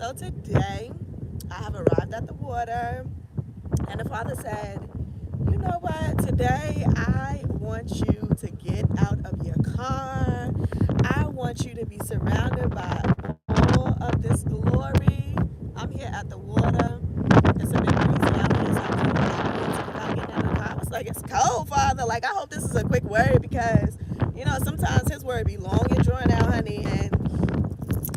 So today, I have arrived at the water, and the father said, "You know what? Today, I want you to get out of your car. I want you to be surrounded by all of this glory. I'm here at the water. It's a bit breezy out here, so I need to get out of the car." I was like, "It's cold, Father. Like, I hope this is a quick word because, sometimes His word be long and drawn out, honey, and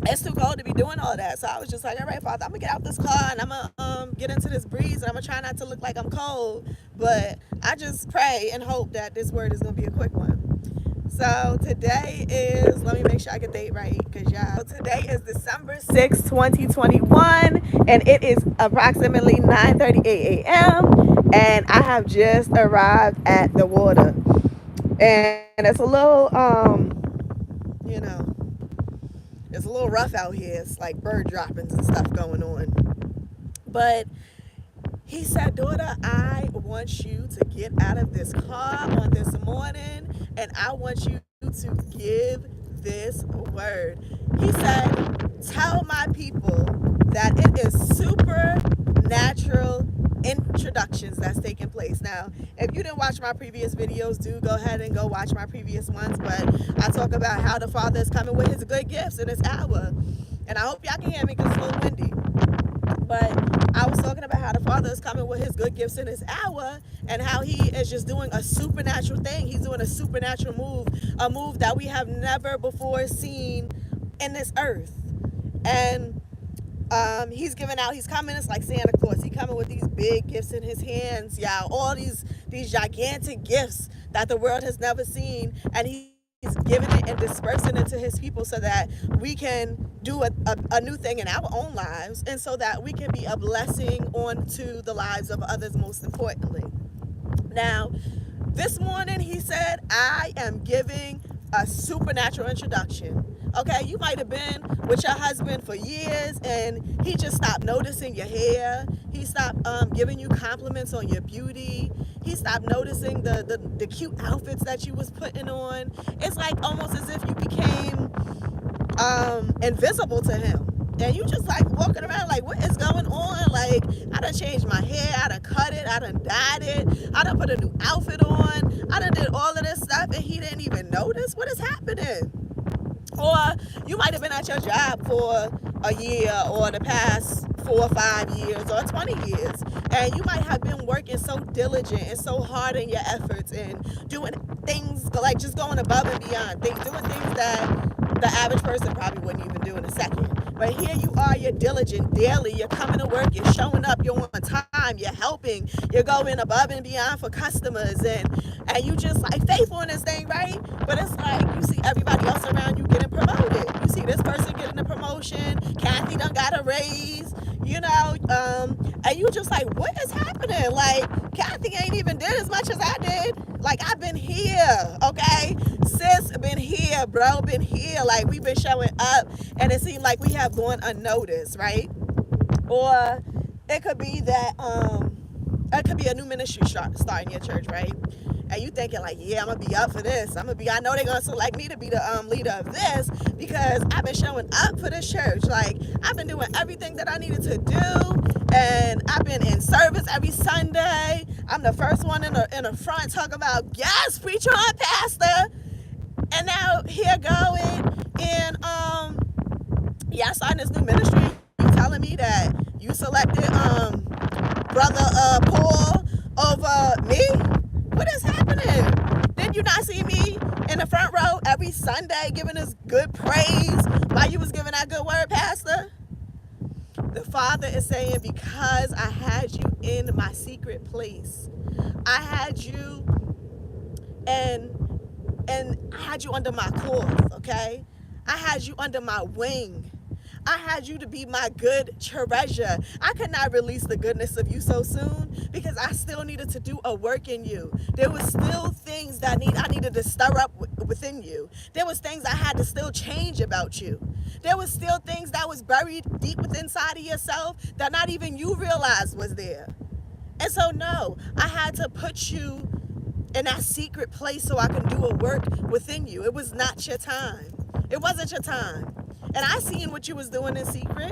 it's too cold to be doing all that." So I was just like, "All right, Father, I'm gonna get out this car and I'm gonna get into this breeze and I'm gonna try not to look like I'm cold." But I just pray and hope that this word is gonna be a quick one. So today is, let me make sure I get the date right, because y'all, today is December 6th, 2021, and it is approximately 9:38 a.m. And I have just arrived at the water, and it's a little, you know, it's a little rough out here. It's like bird droppings and stuff going on. But he said, "Daughter, I want you to get out of this car on this morning and I want you to give this word." He said, "Tell my people that it is supernatural introductions that's taking place." Now, if you didn't watch my previous videos, do go ahead and go watch my previous ones. But I talk about how the Father is coming with His good gifts in this hour. And I hope y'all can hear me because it's a little windy. But I was talking about how the Father is coming with His good gifts in this hour and how He is just doing a supernatural thing. He's doing a supernatural move, a move that we have never before seen in this earth. And he's coming, it's like Santa Claus. He's coming with these big gifts in His hands, y'all. All these gigantic gifts that the world has never seen. And He's giving it and dispersing it to His people so that we can do a new thing in our own lives, and so that we can be a blessing onto the lives of others, most importantly. Now, this morning He said, "I am giving a supernatural introduction." Okay, you might have been with your husband for years and he just stopped noticing your hair. He stopped giving you compliments on your beauty. He stopped noticing the cute outfits that you was putting on. It's like almost as if you became invisible to him. And you just like walking around like, what is going on? Like, I done changed my hair, I done cut it, I done dyed it, I done put a new outfit on, I done did all of this stuff and he didn't even notice. What is happening? Or you might have been at your job for a year or the past 4 or 5 years or 20 years. And you might have been working so diligent and so hard in your efforts and doing things like just going above and beyond, doing things that the average person probably wouldn't even do in a second. But here you are, you're diligent daily, you're coming to work, you're showing up, you're on time, you're helping, you're going above and beyond for customers, and you just like faithful in this thing, right? But it's like you see everybody else around you getting promoted. You see this person getting a promotion, Kathy done got a raise, and you just like, what is happening? Like, Kathy ain't even did as much as I did. Like, I've been here, okay? Sis, been here, bro, been here. Like, we've been showing up, and it seemed like we have gone unnoticed, right? Or it could be that, it could be a new ministry starting your church, right? And you thinking like, yeah, I'm gonna be up for this. I know they're gonna select me to be the leader of this because I've been showing up for this church. Like, I've been doing everything that I needed to do, and I've been in service every Sunday. I'm the first one in the front talking about, yes, preach on, pastor. And now here going, and yeah, I started this new ministry. You telling me that you selected brother Paul over me? What is happening? Did you not see me in the front row every Sunday giving us good praise while you was giving that good word, Pastor? The Father is saying, because I had you in my secret place. I had you and I had you under my cloth, okay? I had you under my wing. I had you to be my good treasure. I could not release the goodness of you so soon because I still needed to do a work in you. There was still things that I needed to stir up within you. There was things I had to still change about you. There was still things that was buried deep within inside of yourself that not even you realized was there. And so no, I had to put you in that secret place so I can do a work within you. It was not your time. It wasn't your time. And I seen what you was doing in secret.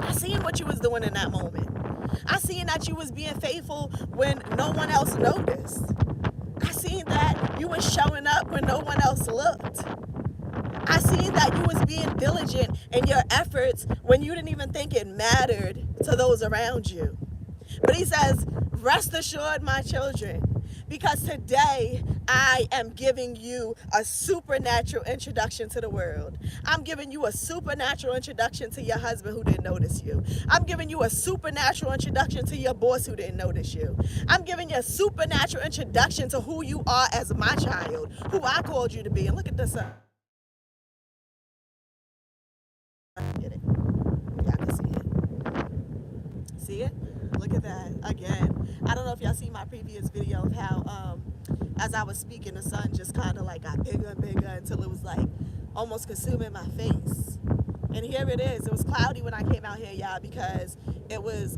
I seen what you was doing in that moment. I seen that you was being faithful when no one else noticed. I seen that you was showing up when no one else looked. I seen that you was being diligent in your efforts when you didn't even think it mattered to those around you. But he says, rest assured, my children, because today I am giving you a supernatural introduction to the world. I'm giving you a supernatural introduction to your husband who didn't notice you. I'm giving you a supernatural introduction to your boss who didn't notice you. I'm giving you a supernatural introduction to who you are as my child, who I called you to be. And look at this. Get it? Y'all can see it. See it? Look at that again. I don't know if y'all see my previous video of how as I was speaking, the sun just kind of like got bigger and bigger until it was like almost consuming my face. And here it is. It was cloudy when I came out here, y'all, because it was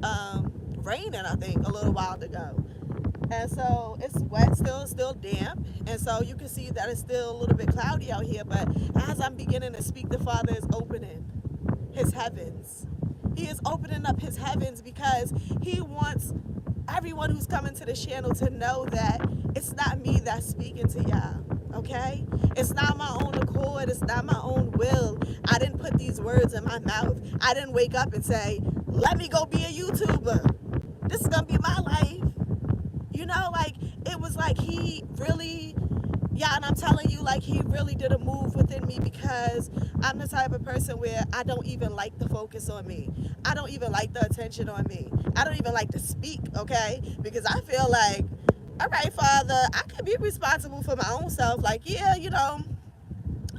raining, I think, a little while ago. And so it's wet, still damp. And so you can see that it's still a little bit cloudy out here. But as I'm beginning to speak, the Father is opening his heavens. He is opening up his heavens because he wants everyone who's coming to the channel to know that it's not me that's speaking to y'all, okay? It's not my own accord. It's not my own will. I didn't put these words in my mouth. I didn't wake up and say, let me go be a YouTuber. This is going to be my life. You know, like, it was like he really, yeah, and I'm telling you, like, he really did a move within me because I'm the type of person where I don't even like the focus on me. I don't even like the attention on me. I don't even like to speak, okay? Because I feel like, all right, Father, I could be responsible for my own self. Like, yeah, you know,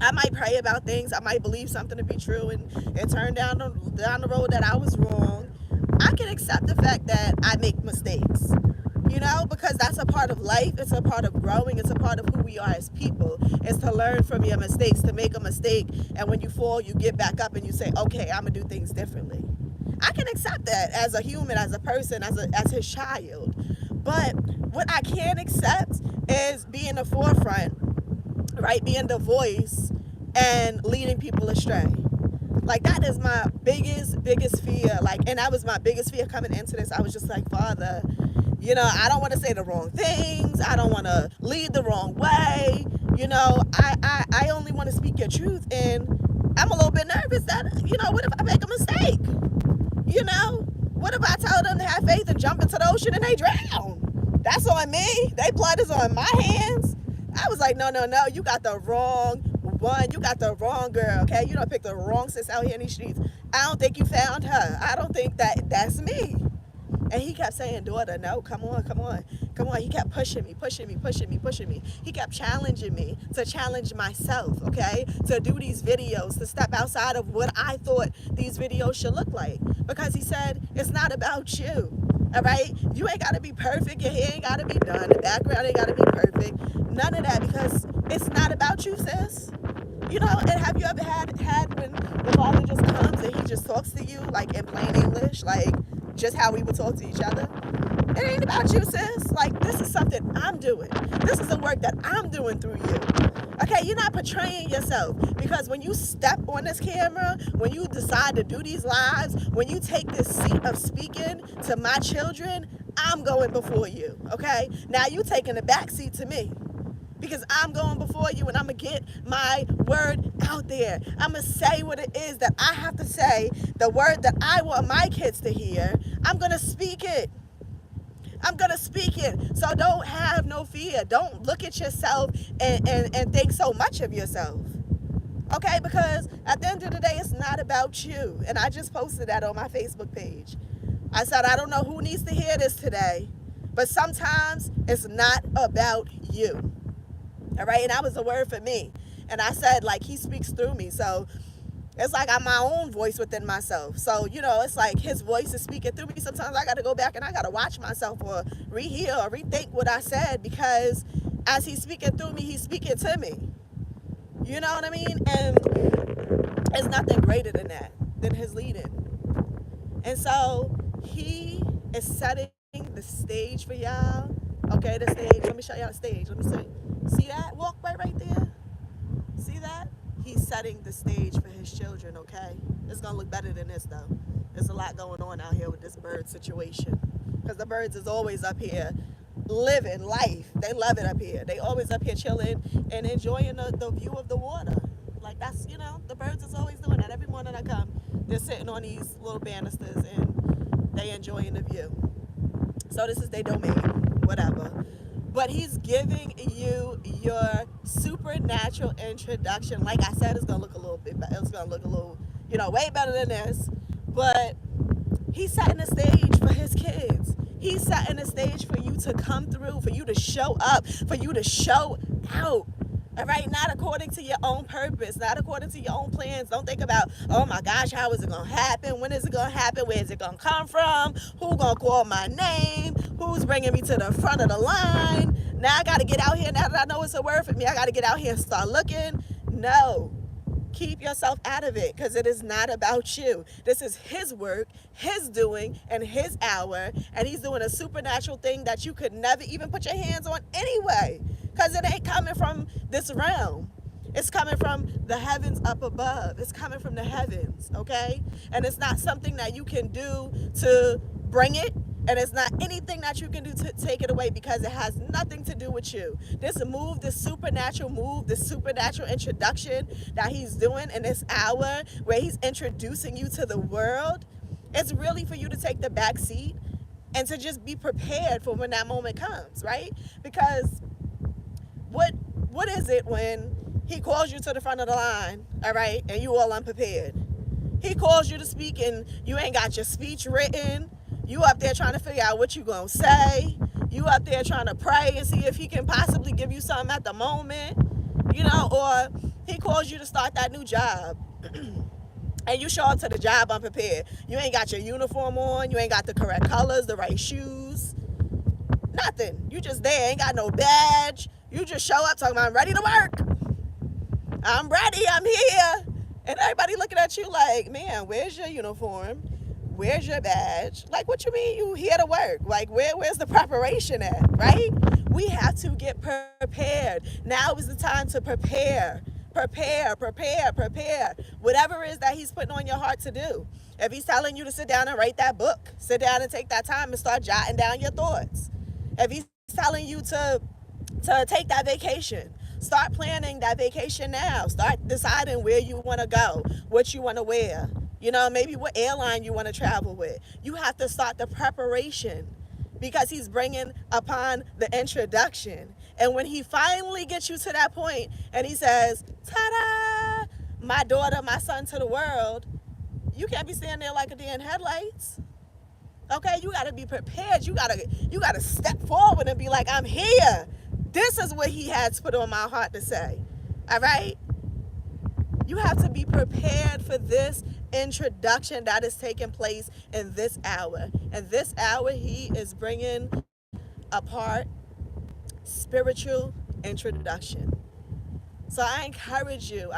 I might pray about things. I might believe something to be true and turn down the road that I was wrong. I can accept the fact that I make mistakes. You know, because that's a part of life. It's a part of growing. It's a part of who we are as people. It's to learn from your mistakes, to make a mistake. And when you fall, you get back up and you say, okay, I'm going to do things differently. I can accept that as a human, as a person, as his child. But what I can't accept is being the forefront, right? Being the voice and leading people astray. Like, that is my biggest fear. Like, and that was my biggest fear coming into this. I was just like, Father, you know, I don't want to say the wrong things. I don't want to lead the wrong way. You know, I only want to speak your truth. And I'm a little bit nervous that, you know, what if I make a mistake? You know, what if I tell them to have faith and jump into the ocean and they drown? That's on me. Their blood is on my hands. I was like, no, you got the wrong one. You got the wrong girl, okay? You don't pick the wrong sis out here in these streets. I don't think you found her. I don't think that's me. And he kept saying, daughter, no, come on. He kept pushing me. He kept challenging me to challenge myself, okay? To do these videos, to step outside of what I thought these videos should look like. Because he said, it's not about you, all right? You ain't got to be perfect. Your hair ain't got to be done. The background ain't got to be perfect. None of that, because it's not about you, sis. You know, and have you ever had when the Father just comes and he just talks to you, like, in plain English, like, just how we would talk to each other? It ain't about you, sis. Like, this is something I'm doing. This is the work that I'm doing through you. Okay, you're not portraying yourself, because when you step on this camera, when you decide to do these lives, when you take this seat of speaking to my children, I'm going before you, okay? Now you taking the back seat to me, because I'm going before you and I'm going to get my word out there. I'm going to say what it is that I have to say, the word that I want my kids to hear. I'm going to speak it. So don't have no fear. Don't look at yourself and think so much of yourself. Okay? Because at the end of the day, it's not about you. And I just posted that on my Facebook page. I said, I don't know who needs to hear this today, but sometimes it's not about you. All right, and that was a word for me. And I said, like, he speaks through me. So it's like I'm my own voice within myself. So, you know, it's like his voice is speaking through me. Sometimes I got to go back and I got to watch myself or rehear or rethink what I said, because as he's speaking through me, he's speaking to me. You know what I mean? And it's nothing greater than that, than his leading. And so he is setting the stage for y'all. Okay, the stage. Let me show y'all the stage. Let me see. See that walkway right there? See that? He's setting the stage for his children, okay? It's going to look better than this, though. There's a lot going on out here with this bird situation. Because the birds is always up here living life. They love it up here. They always up here chilling and enjoying the view of the water. Like that's, the birds is always doing that. Every morning I come, they're sitting on these little banisters and they enjoying the view. So this is their domain, whatever. But he's giving you your supernatural introduction. Like I said, it's gonna look a little bit better. It's gonna look a little, way better than this. But he's setting the stage for his kids. He's setting the stage for you to come through, for you to show up, for you to show out. All right, not according to your own purpose, not according to your own plans. Don't think about, oh my gosh, how is it gonna happen? When is it gonna happen? Where is it gonna come from? Who gonna call my name? Who's bringing me to the front of the line? Now I gotta get out here. Now that I know it's a word for me, I gotta get out here and start looking. No, keep yourself out of it, because it is not about you. This is his work, his doing, and his hour, and he's doing a supernatural thing that you could never even put your hands on anyway, because it ain't coming from this realm. It's coming from the heavens up above. It's coming from the heavens, okay? And it's not something that you can do to bring it, and it's not anything that you can do to take it away, because it has nothing to do with you. This move, this supernatural introduction that he's doing in this hour, where he's introducing you to the world, it's really for you to take the back seat and to just be prepared for when that moment comes, right? Because what is it when he calls you to the front of the line, all right, and you all unprepared? He calls you to speak and you ain't got your speech written. You up there trying to figure out what you gonna say. You up there trying to pray and see if he can possibly give you something at the moment, or he calls you to start that new job. And you show up to the job unprepared. You ain't got your uniform on. You ain't got the correct colors, the right shoes. Nothing. You just there. Ain't got no badge. You just show up talking about, I'm ready to work. I'm ready. I'm here. And everybody looking at you like, man, where's your uniform? Where's your badge? Like, what you mean you here to work? Like, where's the preparation at, right? We have to get prepared. Now is the time to prepare. Prepare. Whatever it is that he's putting on your heart to do. If he's telling you to sit down and write that book, sit down and take that time and start jotting down your thoughts. If he's telling you to take that vacation, start planning that vacation now. Start deciding where you want to go, what you want to wear. Maybe what airline you want to travel with. You have to start the preparation, because he's bringing upon the introduction. And when he finally gets you to that point and he says, ta-da, my daughter, my son to the world, you can't be standing there like a deer in headlights. Okay, you got to be prepared. You got to step forward and be like, I'm here. This is what he has put on my heart to say. All right? You have to be prepared for this introduction that is taking place in this hour. And this hour, he is bringing apart spiritual introduction. So I encourage you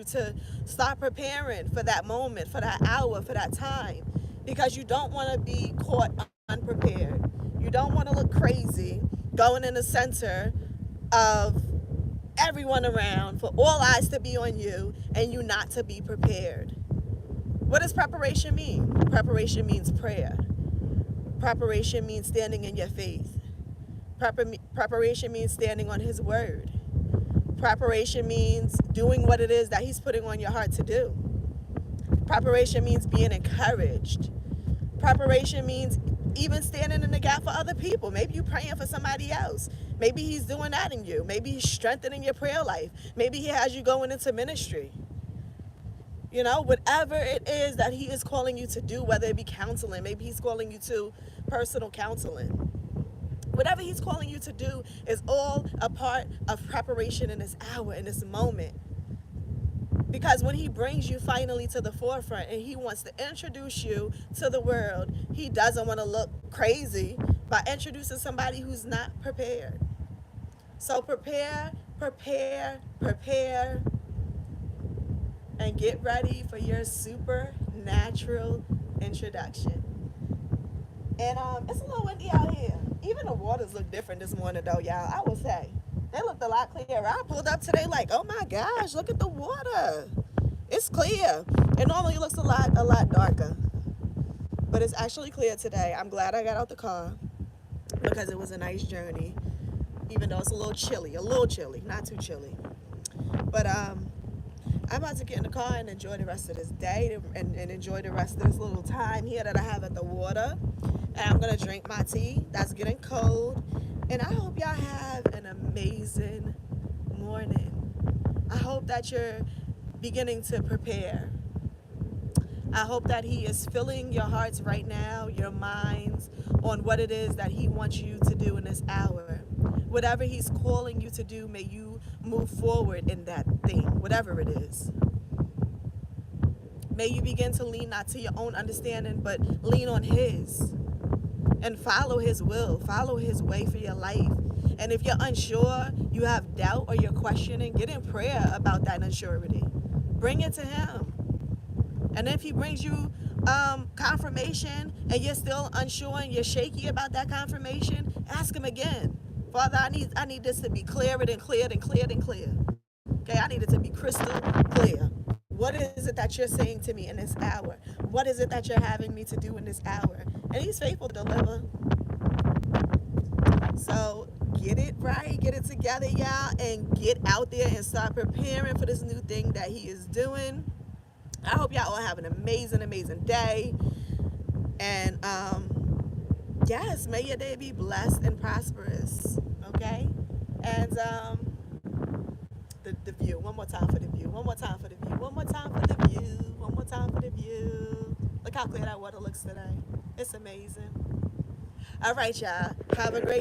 to start preparing for that moment, for that hour, for that time, because you don't want to be caught unprepared. You don't want to look crazy going in the center of everyone around, for all eyes to be on you and you not to be prepared. What does preparation mean? Preparation means prayer. Preparation means standing in your faith. Preparation means standing on his word. Preparation means doing what it is that he's putting on your heart to do. Preparation means being encouraged. Preparation means even standing in the gap for other people. Maybe you're praying for somebody else. Maybe he's doing that in you. Maybe he's strengthening your prayer life. Maybe he has you going into ministry. Whatever it is that he is calling you to do, whether it be counseling, maybe he's calling you to personal counseling. Whatever he's calling you to do is all a part of preparation in this hour, in this moment. Because when he brings you finally to the forefront and he wants to introduce you to the world, he doesn't want to look crazy by introducing somebody who's not prepared. So prepare, and get ready for your supernatural introduction. And it's a little windy out here. Even the waters look different this morning though, y'all. I would say they looked a lot clearer. I pulled up today like, oh my gosh, look at the water. It's clear. It normally looks a lot darker. But it's actually clear today. I'm glad I got out the car because it was a nice journey, even though it's a little chilly, not too chilly. But I'm about to get in the car and enjoy the rest of this day and enjoy the rest of this little time here that I have at the water. And I'm gonna drink my tea. That's getting cold. And I hope y'all have an amazing morning. I hope that you're beginning to prepare. I hope that He is filling your hearts right now, your minds, on what it is that He wants you to do in this hour. Whatever He's calling you to do, may you move forward in that thing, whatever it is. May you begin to lean not to your own understanding, but lean on His and follow His will, follow His way for your life. And if you're unsure, you have doubt, or you're questioning, get in prayer about that unsurety. Bring it to Him. And if He brings you confirmation and you're still unsure and you're shaky about that confirmation, ask Him again. Father, I need this to be cleared and cleared and cleared and clear. Okay, I need it to be crystal clear. What is it that you're saying to me in this hour? What is it that you're having me to do in this hour? And He's faithful to deliver. So get it right, get it together, y'all, and get out there and start preparing for this new thing that He is doing. I hope y'all all have an amazing, amazing day. And yes, may your day be blessed and prosperous. Okay? And the view. One more time for the view. One more time for the view. One more time for the view. One more time for the view. Look how clear that water looks today. It's amazing. All right, y'all. Have a great